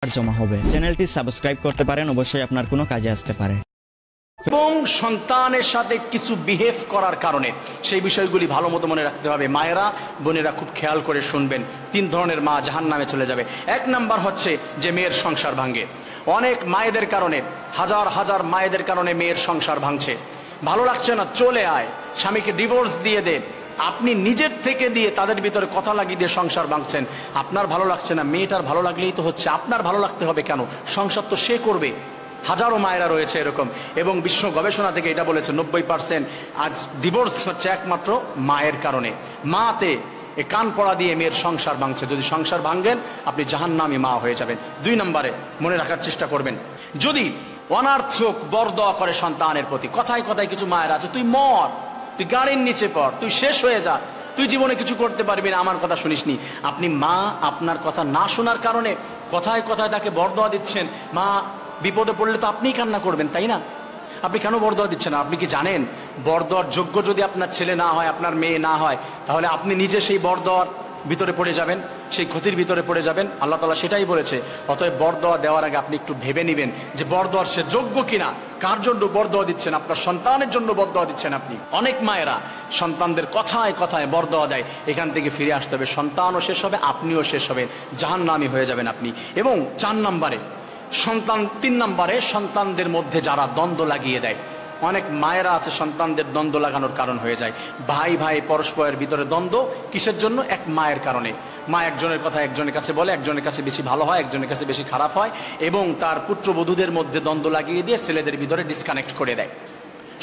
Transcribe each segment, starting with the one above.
জমা হবে। চ্যানেলটি সাবস্ক্রাইব করতে পারেন, অবশ্যই আপনার কোনো কাজে আসতে পারে। এবং সন্তানের সাথে কিছু বিহেভ করার কারণে সেই বিষয়গুলি ভালো মতো মনে রাখতে হবে। মায়েরা বোনেরা খুব খেয়াল করে শুনবেন। 3 ধরনের মা জাহান্নামে চলে যাবে। 1 নাম্বার হচ্ছে যে মেয়ের সংসার ভাঙে। অনেক মায়েদের কারণে, হাজার হাজার মায়েদের কারণে মেয়ের সংসার ভাঙছে। ভালো লাগছে না, চলে আয়, স্বামীকে ডিভোর্স দিয়ে দে। আপনি নিজের থেকে দিয়ে তাদের ভিতরে কথা লাগিয়ে দিয়ে সংসার ভাঙছেন। আপনার ভালো লাগছে না, মেয়েটার ভালো লাগলেই তো হচ্ছে, আপনার ভালো লাগতে হবে কেন? সংসার তো সে করবে। হাজারো মায়েরা রয়েছে এরকম, এবং বিশ্ব গবেষণা থেকে এটা বলেছে 90% আজ ডিভোর্স হচ্ছে একমাত্র মায়ের কারণে। মাতে এ কান পড়া দিয়ে মেয়ের সংসার ভাঙছে। যদি সংসার ভাঙেন, আপনি জাহান্নামী মা হয়ে যাবেন। 2 নম্বরে মনে রাখার চেষ্টা করবেন, যদি অনার্থক বরদোয়া করে সন্তানের প্রতি। কথায় কথায় কিছু মায়েরা আছে, তুই মর, তুই গাড়ির নিচে পড়, তুই শেষ হয়ে যা, তুই জীবনে কিছু করতে পারবি না, আমার কথা শুনিসনি। আপনি মা আপনার কথা না শোনার কারণে কথায় কথায় তাকে বরদোয়া দিচ্ছেন। মা বিপদে পড়লে তো আপনিই কান্না করবেন, তাই না? আপনি কেন বরদোয়া দিচ্ছেন? আপনি কি জানেন বরদোয়ার যোগ্য যদি আপনার ছেলে না হয়, আপনার মেয়ে না হয়, তাহলে আপনি নিজে সেই বরদোয়ার ভিতরে পড়ে যাবেন, সেই ক্ষতির ভিতরে পড়ে যাবেন। আল্লাহ তাআলা সেটাই বলেছে। অতএব বরদোয়া দেওয়ার আগে আপনি একটু ভেবে নেবেন যে বরদোয়ার সে যোগ্য কিনা। কার জন্য বরদোয়া দিচ্ছেন? আপনার সন্তানের জন্য বরদোয়া দিচ্ছেন আপনি। অনেক মায়েরা সন্তানদের কথায় কথায় বরদোয়া দেয়। এখান থেকে ফিরে আসতে হবে, সন্তানও শেষ হবে, আপনিও শেষ হবেন, জাহান্নামী হয়ে যাবেন আপনি। এবং 4 নম্বরে সন্তান, 3 নম্বরে সন্তানদের মধ্যে যারা দ্বন্দ্ব লাগিয়ে দেয়। অনেক মায়েরা আছে সন্তানদের দ্বন্দ্ব লাগানোর কারণ হয়ে যায়। ভাই ভাই পরস্পরের ভিতরে দ্বন্দ্ব কিসের জন্য? এক মায়ের কারণে। মা একজনের কথা একজনের কাছে বলে, একজনের কাছে বেশি ভালো হয়, একজনের কাছে বেশি খারাপ হয়, এবং তার পুত্রবধূদের মধ্যে দ্বন্দ্ব লাগিয়ে দিয়ে ছেলেদের ভিতরে ডিসকানেক্ট করে দেয়।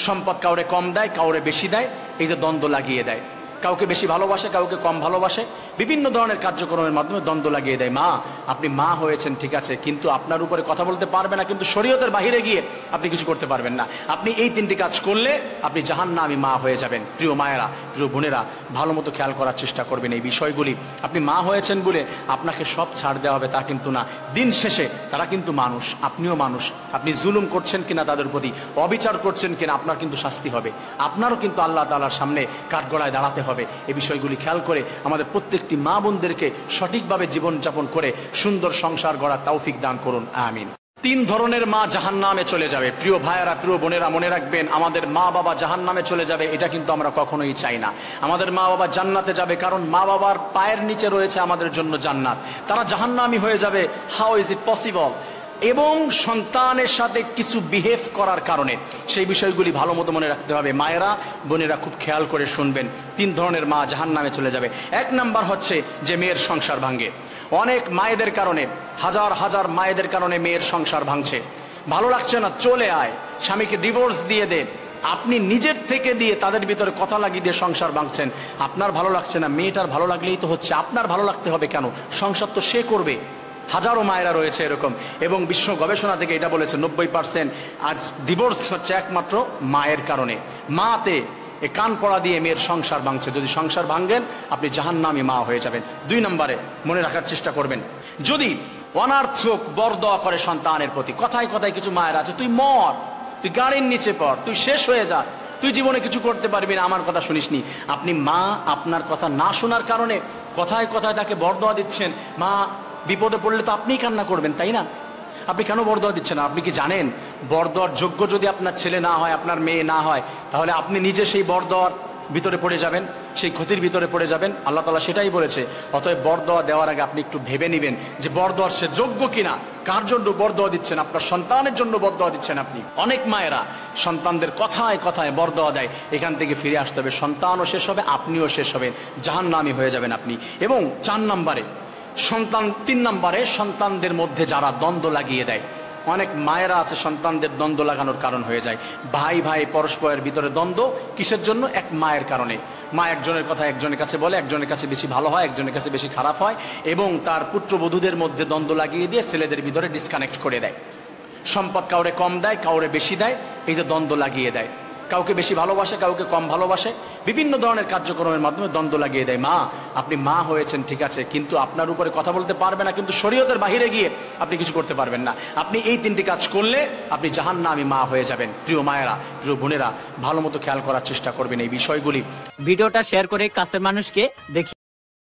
সম্পদ কাউরে কম দেয়, কাউরে বেশি দেয়, এই যে দ্বন্দ্ব লাগিয়ে দেয়। কাউকে বেশি ভালোবাসে, কাউকে কম ভালোবাসে, বিভিন্ন ধরনের কার্যক্রমের মাধ্যমে দ্বন্দ্ব লাগিয়ে দেয়। মা, আপনি মা হয়েছেন ঠিক আছে, কিন্তু আপনার উপরে কথা বলতে পারবে না, কিন্তু শরীয়তের বাহিরে গিয়ে আপনি কিছু করতে পারবেন না। আপনি এই 3টি কাজ করলে আপনি জাহান্নামী মা হয়ে যাবেন। প্রিয় মায়েরা, প্রিয় বোনেরা, ভালো মতো খেয়াল করার চেষ্টা করবেন এই বিষয়গুলি। আপনি মা হয়েছেন বলে আপনাকে সব ছাড় দেওয়া হবে তা কিন্তু না। দিন শেষে তারা কিন্তু মানুষ, আপনিও মানুষ। আপনি জুলুম করছেন কিনা তাদের প্রতি, অবিচার করছেন কিনা, আপনার কিন্তু শাস্তি হবে। আপনারও কিন্তু আল্লাহ তাআলার সামনে কাঠগড়ায় দাঁড়াতে হবে। এই বিষয়গুলি খেয়াল করে আমাদের প্রত্যেকটি মা বোনদেরকে সঠিকভাবে জীবনযাপন করে সুন্দর সংসার গড়ার তৌফিক দান করুন, আমিন। 3 ধরনের মা জাহান্নামে চলে যাবে। প্রিয় ভাইয়েরা, প্রিয় বোনেরা, মনে রাখবেন, আমাদের মা বাবা জাহান্নামে চলে যাবে এটা কিন্তু আমরা কখনোই চাই না। আমাদের মা বাবা জান্নাতে যাবে, কারণ মা বাবার পায়ের নিচে রয়েছে আমাদের জন্য জান্নাত। তারা জাহান্নামী হয়ে যাবে, হাউ ইজ ইট পসিবল? এবং সন্তানের সাথে কিছু বিহেভ করার কারণে সেই বিষয়গুলি ভালো মতো মনে রাখতে হবে। মায়েরা বোনেরা খুব খেয়াল করে শুনবেন। 3 ধরনের মা জাহান্নামে চলে যাবে। 1 নাম্বার হচ্ছে যে মেয়ের সংসার ভাঙে। অনেক মায়েদের কারণে, হাজার হাজার মায়েদের কারণে মেয়ের সংসার ভাঙছে। ভালো লাগছে না, চলে আয়, স্বামীকে ডিভোর্স দিয়ে দে। আপনি নিজের থেকে দিয়ে তাদের ভিতরে কথা লাগিয়ে দিয়ে সংসার ভাঙছেন। আপনার ভালো লাগছে না, মেয়েটার ভালো লাগলেই তো হচ্ছে, আপনার ভালো লাগতে হবে কেন? সংসার তো সে করবে। হাজারো মায়েরা রয়েছে এরকম, এবং বিশ্ব গবেষণা থেকে এটা বলেছে 90% আজ ডিভোর্স হচ্ছে একমাত্র মায়ের কারণে। মাতে এ কান পড়া দিয়ে মেয়ের সংসার ভাঙছে। যদি সংসার ভাঙেন, আপনি জাহান্নামী মা হয়ে যাবেন। 2 নম্বরে মনে রাখার চেষ্টা করবেন, যদি অনার্থক বরদোয়া করে সন্তানের প্রতি। কথায় কথায় কিছু মায়েরা আছে, তুই মর, তুই গাড়ির নিচে পড়, তুই শেষ হয়ে যা, তুই জীবনে কিছু করতে পারবি না, আমার কথা শুনিসনি। আপনি মা আপনার কথা না শোনার কারণে কথায় কথায় তাকে বরদোয়া দিচ্ছেন। মা বিপদে পড়লে তো আপনিই কান্না করবেন, তাই না? আপনি কেন বরদোয়া দিচ্ছেন? আপনি কি জানেন বরদোয়ার যোগ্য যদি আপনার ছেলে না হয়, আপনার মেয়ে না হয়, তাহলে আপনি নিজে সেই বরদোয়ার ভিতরে পড়ে যাবেন, সেই ক্ষতির ভিতরে পড়ে যাবেন। আল্লাহ তাআলা সেটাই বলেছে। অতএব বরদোয়া দেওয়ার আগে আপনি একটু ভেবে নেবেন যে বরদোয়ার সে যোগ্য কিনা। কার জন্য বরদোয়া দিচ্ছেন? আপনার সন্তানের জন্য বরদোয়া দিচ্ছেন আপনি। অনেক মায়েরা সন্তানদের কথায় কথায় বরদোয়া দেয়। এখান থেকে ফিরে আসতে হবে, সন্তানও শেষ হবে, আপনিও শেষ হবেন, জাহান্নামী হয়ে যাবেন আপনি। এবং 4 নম্বরে সন্তান, 3 নম্বরে সন্তানদের মধ্যে যারা দ্বন্দ্ব লাগিয়ে দেয়। অনেক মায়েরা আছে সন্তানদের দ্বন্দ্ব লাগানোর কারণ হয়ে যায়। ভাই ভাই পরস্পরের ভিতরে দ্বন্দ্ব কিসের জন্য? এক মায়ের কারণে। মা একজনের কথা একজনের কাছে বলে, একজনের কাছে বেশি ভালো হয়, একজনের কাছে বেশি খারাপ হয়, এবং তার পুত্রবধূদের মধ্যে দ্বন্দ্ব লাগিয়ে দিয়ে ছেলেদের ভিতরে ডিসকানেক্ট করে দেয়। সম্পদ কাউরে কম দেয়, কাউরে বেশি দেয়, এই যে দ্বন্দ্ব লাগিয়ে দেয়। কাউকে বেশি ভালোবাসে, কাউকে কম ভালোবাসে, বিভিন্ন ধরনের কার্যক্রমের মাধ্যমে দ্বন্দ্ব লাগিয়ে দেয়। মা, আপনি মা হয়েছেন ঠিক আছে, কিন্তু আপনার উপরে কথা বলতে পারবে না, কিন্তু শরীয়তের বাহিরে গিয়ে আপনি কিছু করতে পারবেন না। আপনি এই 3টি কাজ করলে আপনি জাহান্নামী মা হয়ে যাবেন। প্রিয় মায়েরা, প্রিয় বোনেরা, ভালো মতো খেয়াল করার চেষ্টা করবেন এই বিষয়গুলি। ভিডিওটা শেয়ার করে কাছের মানুষকে দেখি।